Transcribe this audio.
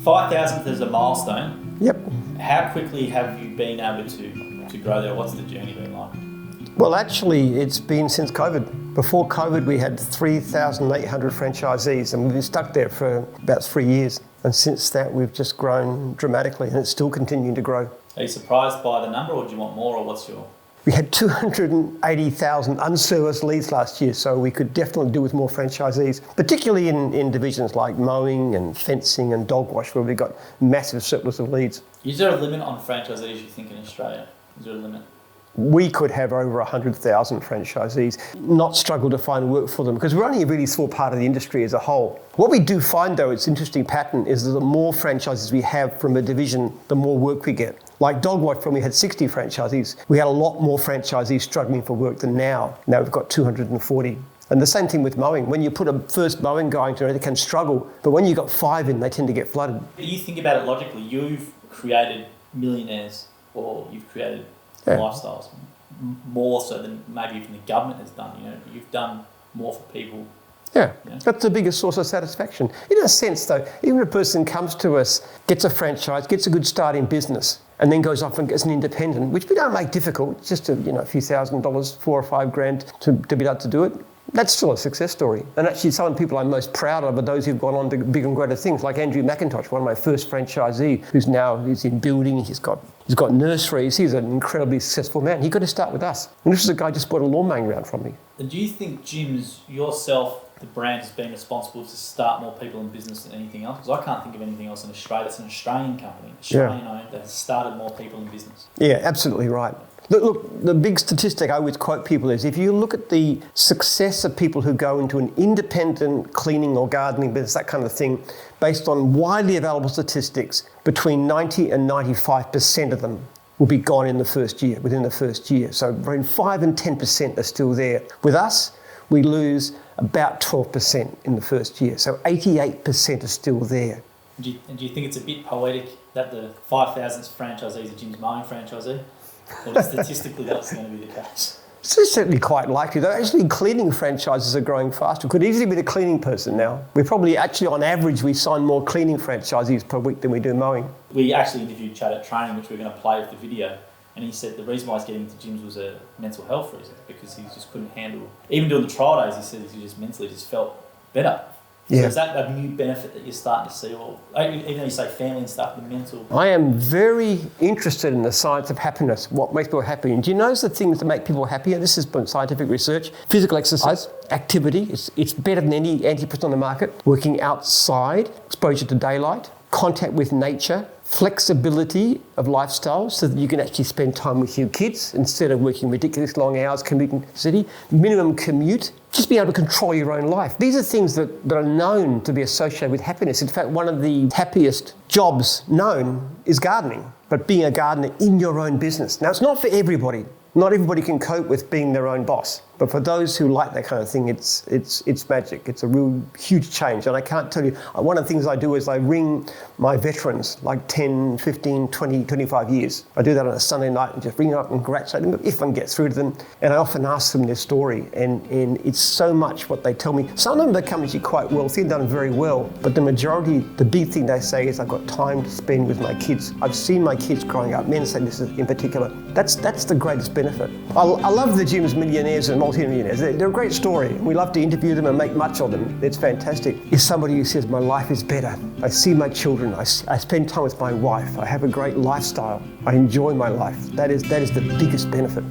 5,000th is a milestone. Yep. How quickly have you been able to grow there? What's the journey been like? Well, actually, it's been since COVID. Before COVID, we had 3,800 franchisees, and we've been stuck there for about 3 years. And since that, we've just grown dramatically, and it's still continuing to grow. Are you surprised by the number, or do you want more, or what's your... We had 280,000 unserviced leads last year, so we could definitely do with more franchisees, particularly in divisions like mowing and fencing and dog wash, where we've got massive surplus of leads. Is there a limit on franchisees, you think, in Australia? Is there a limit? We could have over 100,000 franchisees, not struggle to find work for them, because we're only a really small part of the industry as a whole. What we do find, though, it's an interesting pattern, is that the more franchises we have from a division, the more work we get. Like dog wash, when we had 60 franchisees, we had a lot more franchisees struggling for work than now. Now we've got 240. And the same thing with mowing. When you put a first mowing guy into it, they can struggle. But when you've got 5 in, they tend to get flooded. You think about it logically. You've created millionaires, or you've created lifestyles, more so than maybe even the government has done. You know, you've done more for people. Yeah, that's the biggest source of satisfaction. In a sense, though, even if a person comes to us, gets a franchise, gets a good start in business, and then goes off and gets an independent, which we don't make difficult, just a few $1,000s, $4 or $5 grand to be able to do it. That's still a success story. And actually, some of the people I'm most proud of are those who've gone on to bigger and greater things, like Andrew McIntosh, one of my first franchisees, he's in building, he's got nurseries, he's an incredibly successful man. He got to start with us. And this is a guy who just bought a lawn mowing round from me. And do you think gyms, yourself, the brand, has been responsible to start more people in business than anything else? Because I can't think of anything else in Australia. It's an Australian company, Australian-owned, that has started more people in business. Yeah, absolutely right. Look, the big statistic I always quote people is, if you look at the success of people who go into an independent cleaning or gardening business, that kind of thing, based on widely available statistics, between 90 and 95% of them will be gone in the first year, within the first year. So between 5 and 10% are still there. With us, we lose about 12% in the first year. So 88% are still there. Do you think it's a bit poetic that the 5,000th franchisee is a Jim's mowing franchisee? Or statistically that's going to be the case? It's certainly quite likely, though. Actually, cleaning franchises are growing faster. Could easily be the cleaning person now. We probably, actually, on average, we sign more cleaning franchisees per week than we do mowing. We actually interviewed Chad at training, which we're going to play with the video, and he said the reason why he's getting into gyms was a mental health reason, because he just couldn't handle, even during the trial days, he said he just mentally just felt better. Yeah. So is that a new benefit that you're starting to see, or even though you say family and stuff, the mental? I am very interested in the science of happiness, what makes people happy. And do you notice the things that make people happier? This is scientific research. Physical exercise, activity, it's better than any antidepressant on the market. Working outside, exposure to daylight, contact with nature, flexibility of lifestyle so that you can actually spend time with your kids instead of working ridiculous long hours commuting to the city, minimum commute, just being able to control your own life. These are things that are known to be associated with happiness. In fact, one of the happiest jobs known is gardening, but being a gardener in your own business. Now, it's not for everybody. Not everybody can cope with being their own boss. But for those who like that kind of thing, it's magic. It's a real huge change. And I can't tell you, one of the things I do is I ring my veterans, like 10, 15, 20, 25 years. I do that on a Sunday night and just ring them up and congratulate them if I can get through to them. And I often ask them their story. And it's so much what they tell me. Some of them become actually quite wealthy and done very well. But the majority, the big thing they say is, I've got time to spend with my kids. I've seen my kids growing up. Men say this in particular. That's the greatest benefit. I love the Jim's Millionaires and multi-millionaires. They're a great story. We love to interview them and make much of them. It's fantastic. Is somebody who says, my life is better. I see my children. I spend time with my wife. I have a great lifestyle. I enjoy my life. That is the biggest benefit.